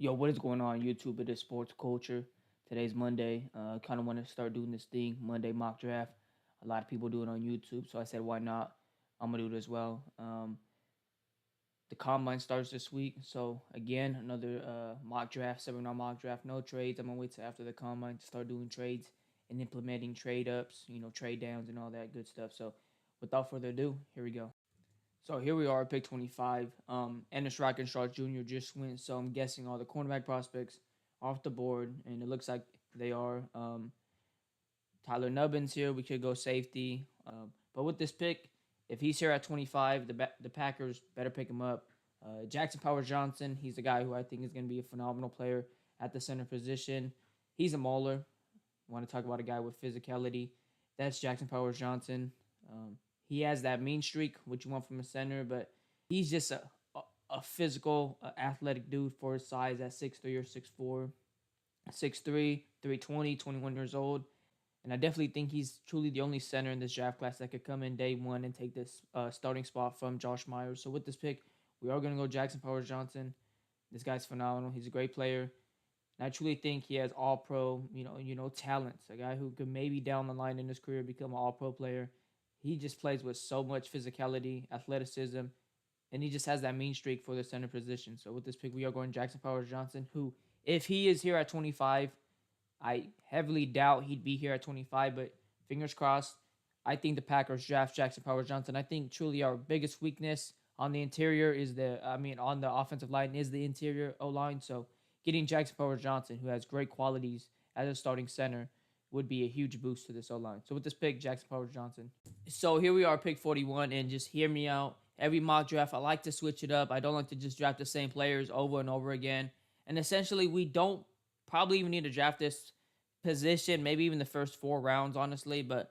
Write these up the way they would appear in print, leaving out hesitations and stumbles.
Yo, what is going on YouTube? It is sports culture. Today's Monday. Kind of want to start doing this thing, Monday mock draft. A lot of people do it on YouTube, so I said, why not? I'm gonna do it as well. The combine starts this week, so again, another mock draft, 7-round mock draft. No trades. I'm gonna wait till after the combine to start doing trades and implementing trade ups, trade downs and all that good stuff. So, without further ado, here we go. So here we are, pick 25. Ennis Rockenstraw Jr. just went, so I'm guessing all the cornerback prospects off the board, and it looks like they are. Tyler Nubbins here. We could go safety, but with this pick, if he's here at 25, the Packers better pick him up. Jackson Powers Johnson, he's the guy who I think is going to be a phenomenal player at the center position. He's a mauler. Want to talk about a guy with physicality? That's Jackson Powers Johnson. He has that mean streak, which you want from a center, but he's just a physical, athletic dude for his size at 6'3" or 6'4", 6'3", 320, 21 years old. And I definitely think he's truly the only center in this draft class that could come in day one and take this starting spot from Josh Myers. So with this pick, we are going to go Jackson Powers Johnson. This guy's phenomenal. He's a great player. And I truly think he has all-pro, talents. A guy who could maybe down the line in his career become an all-pro player. He just plays with so much physicality, athleticism, and he just has that mean streak for the center position. So with this pick, we are going Jackson Powers Johnson, who, if he is here at 25, I heavily doubt he'd be here at 25, but fingers crossed. I think the Packers draft Jackson Powers Johnson. I think truly our biggest weakness on the interior on the offensive line is the interior O-line. So getting Jackson Powers Johnson, who has great qualities as a starting center, would be a huge boost to this O-line. So with this pick, Jackson Powers Johnson. So here we are, pick 41, and just hear me out. Every mock draft, I like to switch it up. I don't like to just draft the same players over and over again. And essentially, we don't probably even need to draft this position, maybe even the first 4 rounds, honestly. But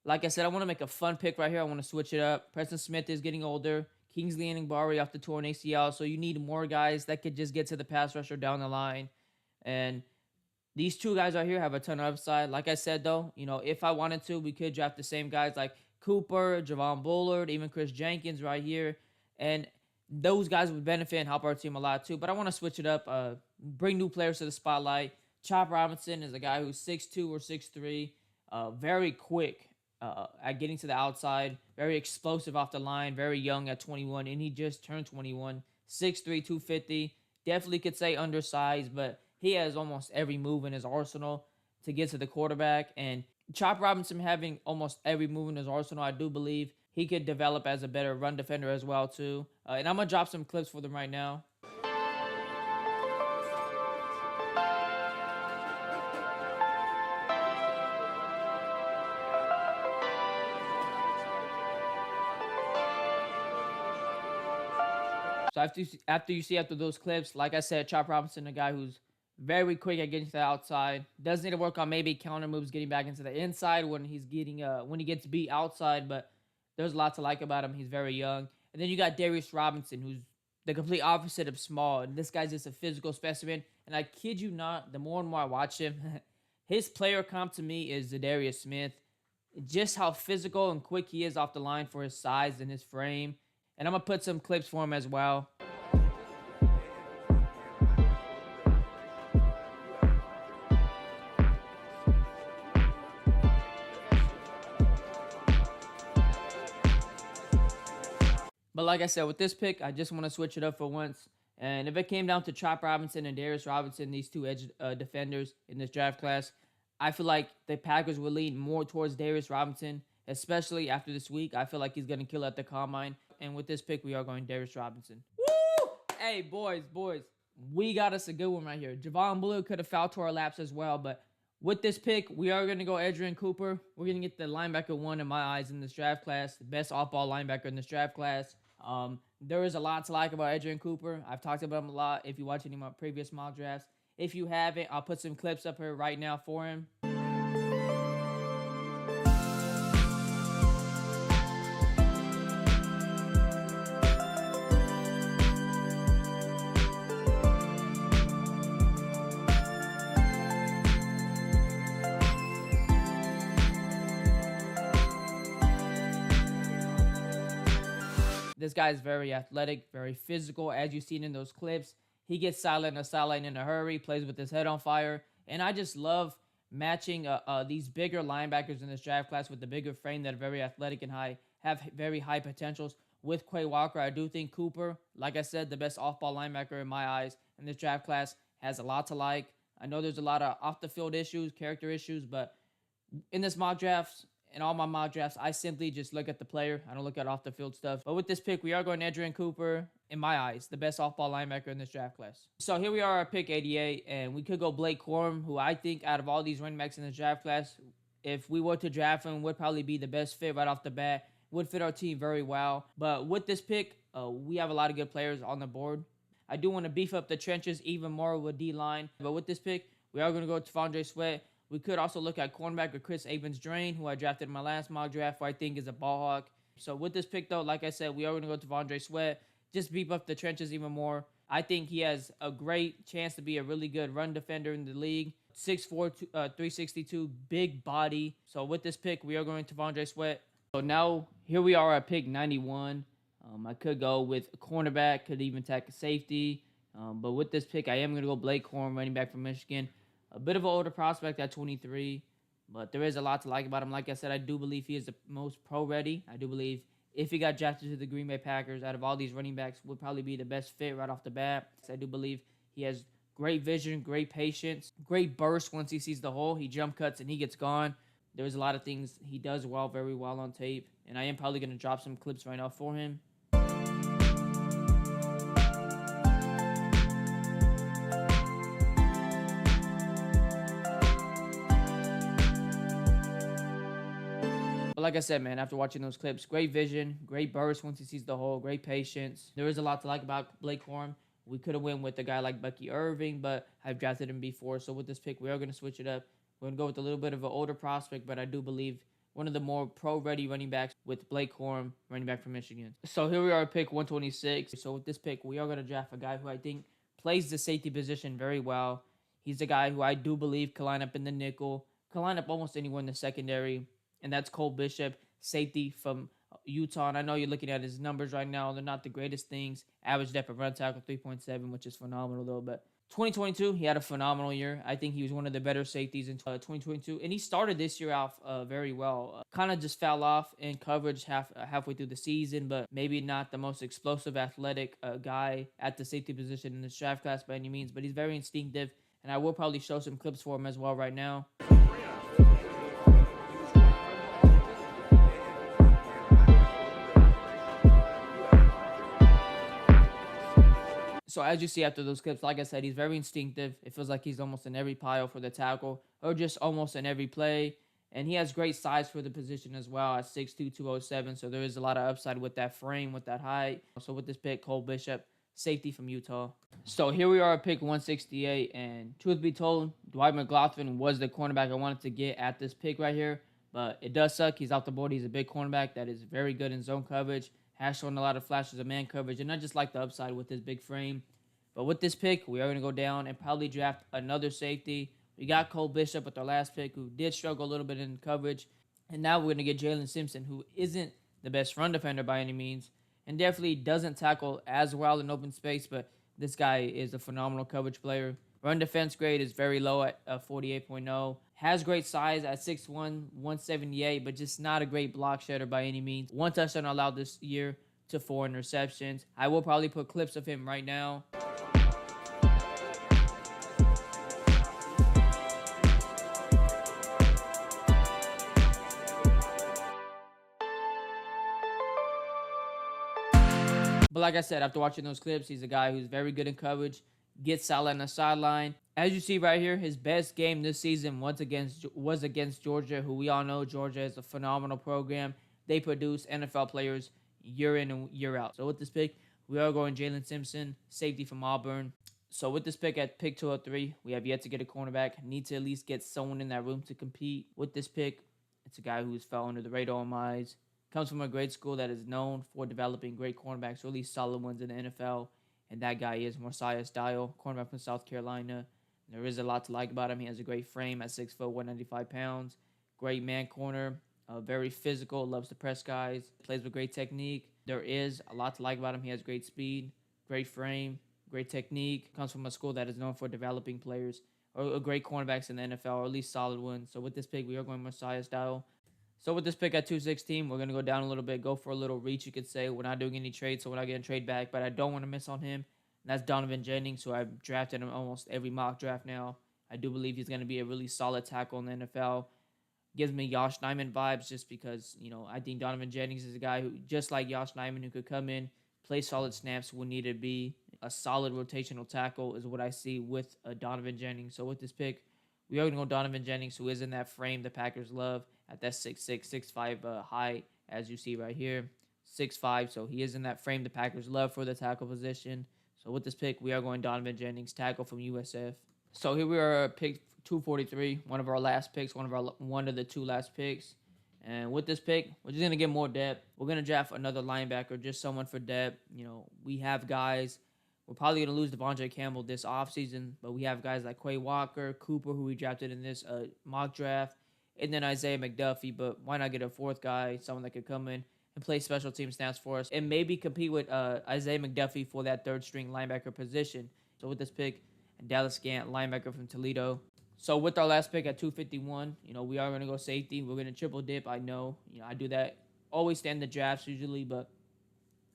like I said, I want to make a fun pick right here. I want to switch it up. Preston Smith is getting older. Kingsley Enagbari off the torn ACL. So you need more guys that could just get to the pass rusher down the line. And these 2 guys right here have a ton of upside. Like I said, though, if I wanted to, we could draft the same guys like Cooper, Javon Bullard, even Chris Jenkins right here. And those guys would benefit and help our team a lot too. But I want to switch it up, bring new players to the spotlight. Chop Robinson is a guy who's 6'2" or 6'3", very quick at getting to the outside, very explosive off the line, very young at 21, and he just turned 21, 6'3", 250. Definitely could say undersized, but he has almost every move in his arsenal to get to the quarterback. And Chop Robinson having almost every move in his arsenal, I do believe he could develop as a better run defender as well, too. And I'm going to drop some clips for them right now. So after those clips, like I said, Chop Robinson, a guy who's very quick at getting to the outside. Does need to work on maybe counter moves, getting back into the inside when he gets beat outside. But there's a lot to like about him. He's very young. And then you got Darius Robinson, who's the complete opposite of small. And this guy's just a physical specimen. And I kid you not, the more and more I watch him, his player comp to me is Zadarius Smith. Just how physical and quick he is off the line for his size and his frame. And I'm going to put some clips for him as well. But like I said, with this pick, I just want to switch it up for once. And if it came down to Chop Robinson and Darius Robinson, these 2 edge defenders in this draft class, I feel like the Packers would lean more towards Darius Robinson, especially after this week. I feel like he's going to kill at the combine. And with this pick, we are going Darius Robinson. Woo! Hey, boys. We got us a good one right here. Javon Bullard could have fouled to our laps as well. But with this pick, we are going to go Adrian Cooper. We're going to get the linebacker 1 in my eyes in this draft class. The best off-ball linebacker in this draft class. There is a lot to like about Adrian Cooper. I've talked about him a lot if you watch any of my previous mock drafts. If you haven't, I'll put some clips up here right now for him. This guy is very athletic, very physical, as you've seen in those clips. He gets silent a sideline in a hurry, plays with his head on fire. And I just love matching these bigger linebackers in this draft class with the bigger frame that are very athletic and have very high potentials. With Quay Walker, I do think Cooper, like I said, the best off-ball linebacker in my eyes in this draft class, has a lot to like. I know there's a lot of off-the-field issues, character issues, but in this mock drafts, in all my mock drafts, I simply just look at the player. I don't look at off-the-field stuff. But with this pick, we are going Adrian Cooper, in my eyes, the best off-ball linebacker in this draft class. So here we are at pick 88, and we could go Blake Corum, who I think out of all these running backs in this draft class, if we were to draft him, would probably be the best fit right off the bat. Would fit our team very well. But with this pick, we have a lot of good players on the board. I do want to beef up the trenches even more with D-line. But with this pick, we are going to go to T'Vondre Sweat. We could also look at cornerback or Chris Evans-Drain, who I drafted in my last mock draft, who I think is a ball hawk. So with this pick, though, like I said, we are going to go to T'Vondre Sweat. Just beef up the trenches even more. I think he has a great chance to be a really good run defender in the league. 6'4", 362, big body. So with this pick, we are going to T'Vondre Sweat. So now, here we are at pick 91. I could go with a cornerback, could even take a safety. But with this pick, I am going to go Blake Corum, running back from Michigan. A bit of an older prospect at 23, but there is a lot to like about him. Like I said, I do believe he is the most pro-ready. I do believe if he got drafted to the Green Bay Packers, out of all these running backs, would probably be the best fit right off the bat. I do believe he has great vision, great patience, great burst once he sees the hole. He jump cuts and he gets gone. There's a lot of things he does well, very well on tape, and I am probably going to drop some clips right now for him. But like I said, man, after watching those clips, great vision, great burst once he sees the hole, great patience. There is a lot to like about Blake Corum. We could have went with a guy like Bucky Irving, but I've drafted him before. So with this pick, we are going to switch it up. We're going to go with a little bit of an older prospect, but I do believe one of the more pro-ready running backs with Blake Corum, running back from Michigan. So here we are at pick 126. So with this pick, we are going to draft a guy who I think plays the safety position very well. He's a guy who I do believe can line up in the nickel, can line up almost anywhere in the secondary, and that's Cole Bishop, safety from Utah. And I know you're looking at his numbers right now. They're not the greatest things. Average depth of run tackle, 3.7, which is phenomenal, though. But 2022, he had a phenomenal year. I think he was one of the better safeties in 2022. And he started this year off very well. Kind of just fell off in coverage halfway through the season, but maybe not the most explosive, athletic guy at the safety position in this draft class by any means. But he's very instinctive, and I will probably show some clips for him as well right now. So as you see after those clips, like I said, he's very instinctive. It feels like he's almost in every pile for the tackle, or just almost in every play. And he has great size for the position as well at 6'2", 207. So there is a lot of upside with that frame, with that height. So with this pick, Cole Bishop, safety from Utah. So here we are at pick 168. And truth be told, Dwight McGlothern was the cornerback I wanted to get at this pick right here. But it does suck. He's off the board. He's a big cornerback that is very good in zone coverage. Has shown a lot of flashes of man coverage, and I just like the upside with his big frame. But with this pick, we are going to go down and probably draft another safety. We got Cole Bishop with our last pick, who did struggle a little bit in coverage. And now we're going to get Jalen Simpson, who isn't the best run defender by any means, and definitely doesn't tackle as well in open space, but this guy is a phenomenal coverage player. Run defense grade is very low at 48.0. Has great size at 6'1", 178, but just not a great block shedder by any means. 1 touchdown allowed this year to 4 interceptions. I will probably put clips of him right now. But like I said, after watching those clips, he's a guy who's very good in coverage, gets solid on the sideline. As you see right here, his best game this season was against Georgia, who we all know Georgia is a phenomenal program. They produce NFL players year in and year out. So with this pick, we are going Jalen Simpson, safety from Auburn. So with this pick at pick 203, we have yet to get a cornerback. Need to at least get someone in that room to compete. With this pick, it's a guy who's fell under the radar in my eyes. Comes from a great school that is known for developing great cornerbacks, really solid ones in the NFL. And that guy is Mosiah Style, cornerback from South Carolina. There is a lot to like about him. He has a great frame at 6 foot, 195 pounds. Great man corner. Very physical. Loves to press guys. Plays with great technique. There is a lot to like about him. He has great speed, great frame. great technique, comes from a school that is known for developing players or great cornerbacks in the NFL, or at least solid ones. So with this pick, we are going Messiah style. So with this pick at 216, we're going to go down a little bit, go for a little reach, you could say. We're not doing any trades, so we're not getting trade back, but I don't want to miss on him. And that's Donovan Jennings, who I've drafted him almost every mock draft now. I do believe he's going to be a really solid tackle in the NFL. Gives me Josh Nijman vibes just because, I think Donovan Jennings is a guy who, just like Josh Nijman, who could come in, play solid snaps when needed be. A solid rotational tackle is what I see with Donovan Jennings. So with this pick, we are going to go Donovan Jennings, who is in that frame the Packers love at that 6'6", 6'5" height, as you see right here. 6'5", so he is in that frame the Packers love for the tackle position. So with this pick, we are going Donovan Jennings, tackle from USF. So here we are, pick 243, one of our last picks, one of the two last picks. And with this pick, we're just going to get more depth. We're going to draft another linebacker, just someone for depth. We have guys. We're probably going to lose Devondre Campbell this offseason, but we have guys like Quay Walker, Cooper, who we drafted in this mock draft, and then Isaiah McDuffie. But why not get a fourth guy, someone that could come in and play special team snaps for us, and maybe compete with Isaiah McDuffie for that third-string linebacker position. So with this pick, Dallas Gant, linebacker from Toledo. So with our last pick at 251, we are going to go safety. We're going to triple dip. I know, I do that. Always stand the drafts usually, but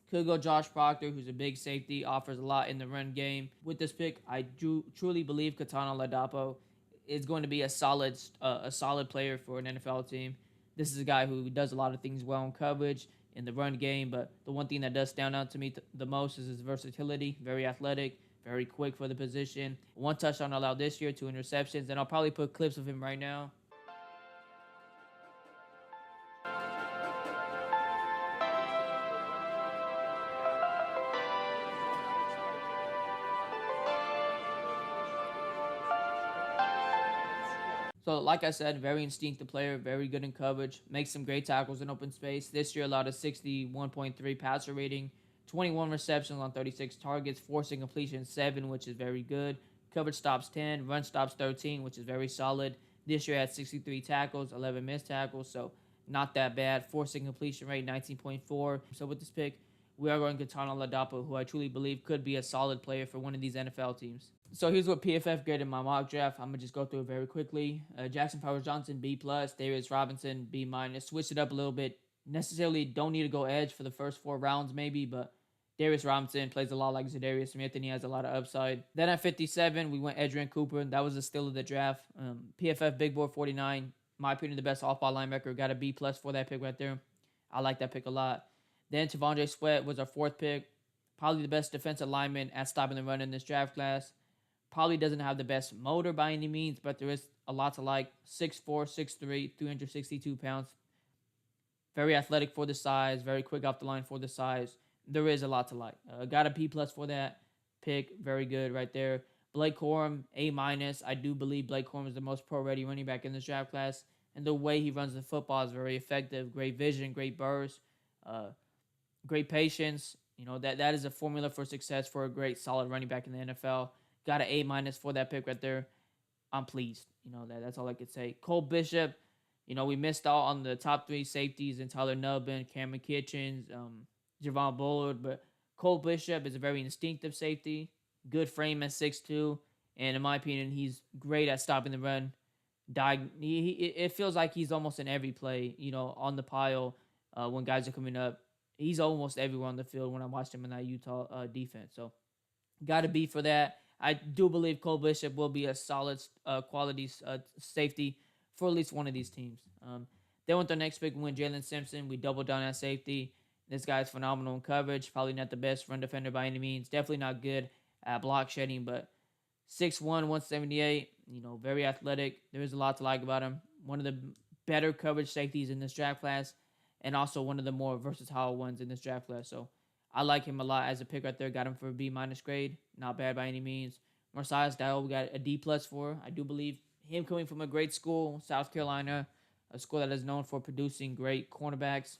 could go Josh Proctor, who's a big safety, offers a lot in the run game. With this pick, I do truly believe Katana Ladapo is going to be a solid player for an NFL team. This is a guy who does a lot of things well in coverage, in the run game, but the one thing that does stand out to me the most is his versatility. Very athletic, very quick for the position. 1 touchdown allowed this year, 2 interceptions, and I'll probably put clips of him right now. So, like I said, very instinctive player, very good in coverage, makes some great tackles in open space. This year allowed a 61.3 passer rating, 21 receptions on 36 targets, forcing completion 7, which is very good. Coverage stops 10, run stops 13, which is very solid. This year had 63 tackles, 11 missed tackles, so not that bad. Forcing completion rate 19.4. So with this pick, we are going Gaetano Ladapo, who I truly believe could be a solid player for one of these NFL teams. So here's what PFF graded my mock draft. I'm going to just go through it very quickly. Jackson Powers-Johnson, B+. Darius Robinson, B-. Switched it up a little bit. Necessarily don't need to go edge for the first 4 rounds maybe, but Darius Robinson plays a lot like Zadarius Smith, and he has a lot of upside. Then at 57, we went Adrian Cooper. That was a steal of the draft. PFF Big Board 49. My opinion, the best off-ball linebacker. Got a B+ for that pick right there. I like that pick a lot. Then T'Vondre Sweat was our 4th pick. Probably the best defensive lineman at stopping the run in this draft class. Probably doesn't have the best motor by any means, but there is a lot to like. 6'4", 6'3", 362 pounds. Very athletic for the size. Very quick off the line for the size. There is a lot to like. Got a B+ for that pick. Very good right there. Blake Corum, A-. I do believe Blake Corum is the most pro-ready running back in this draft class. And the way he runs the football is very effective. Great vision, great burst, great patience. That is a formula for success for a great solid running back in the NFL. Got an A- for that pick right there. I'm pleased. That's all I could say. Cole Bishop, we missed out on the top 3 safeties in Tyler Nubbin, Cameron Kitchens, Javon Bullard, but Cole Bishop is a very instinctive safety. Good frame at 6'2", and in my opinion, he's great at stopping the run. It feels like he's almost in every play, on the pile when guys are coming up. He's almost everywhere on the field when I watched him in that Utah defense. So, got to be for that. I do believe Cole Bishop will be a solid quality safety for at least one of these teams. Then with the next pick, we went Jalen Simpson. We doubled down at safety. This guy's phenomenal in coverage. Probably not the best run defender by any means. Definitely not good at block shedding, but 6'1", 178. Very athletic. There is a lot to like about him. One of the better coverage safeties in this draft class, and also one of the more versatile ones in this draft class. So I like him a lot as a pick right there. Got him for a B- grade. Not bad by any means. Marcellus Dial, we got a D+ for. I do believe him coming from a great school, South Carolina, a school that is known for producing great cornerbacks.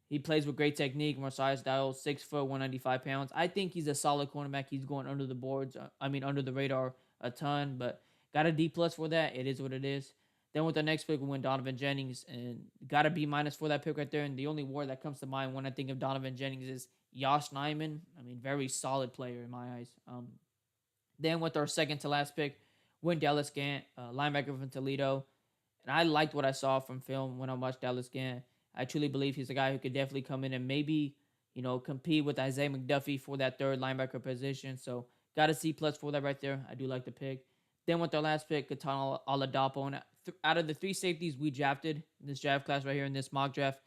He plays with great technique. Marcellus Dial, 6 foot, 195 pounds. I think he's a solid cornerback. He's going under the boards. Under the radar a ton, but got a D+ for that. It is what it is. Then with the next pick, we went Donovan Jennings, and got a B- for that pick right there. And the only word that comes to mind when I think of Donovan Jennings is Josh Nyman. I mean, very solid player in my eyes. Then with our second to last pick, went Dallas Gant, linebacker from Toledo. And I liked what I saw from film when I watched Dallas Gant. I truly believe he's a guy who could definitely come in and maybe, compete with Isaiah McDuffie for that third linebacker position. So got a C plus for that right there. I do like the pick. Then with our last pick, Katana Oladapo. And out of the three safeties we drafted in this draft class right here in this mock draft,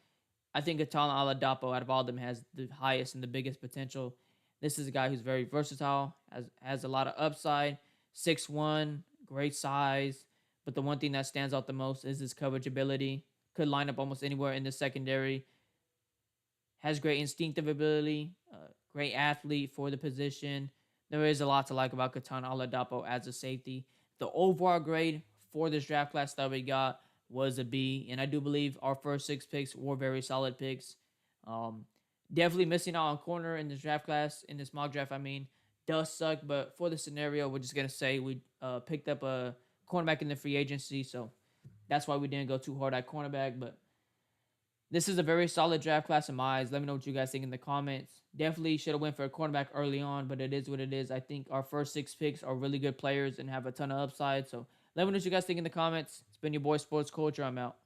I think Katana Oladapo out of all of them has the highest and the biggest potential. This is a guy who's very versatile, has a lot of upside, 6'1", great size. But the one thing that stands out the most is his coverage ability. Could line up almost anywhere in the secondary. Has great instinctive ability, great athlete for the position. There is a lot to like about Katana Oladapo as a safety. The overall grade for this draft class that we got was a B, and I do believe our first six picks were very solid picks. Um, Definitely missing out on corner in this draft class, in this mock draft, does suck, but for the scenario, we're just going to say we picked up a cornerback in the free agency, so that's why we didn't go too hard at cornerback, but this is a very solid draft class in my eyes. Let me know what you guys think in the comments. Definitely should have went for a cornerback early on, but it is what it is. I think our first six picks are really good players and have a ton of upside. So let me know what you guys think in the comments. It's been your boy Sports Culture. I'm out.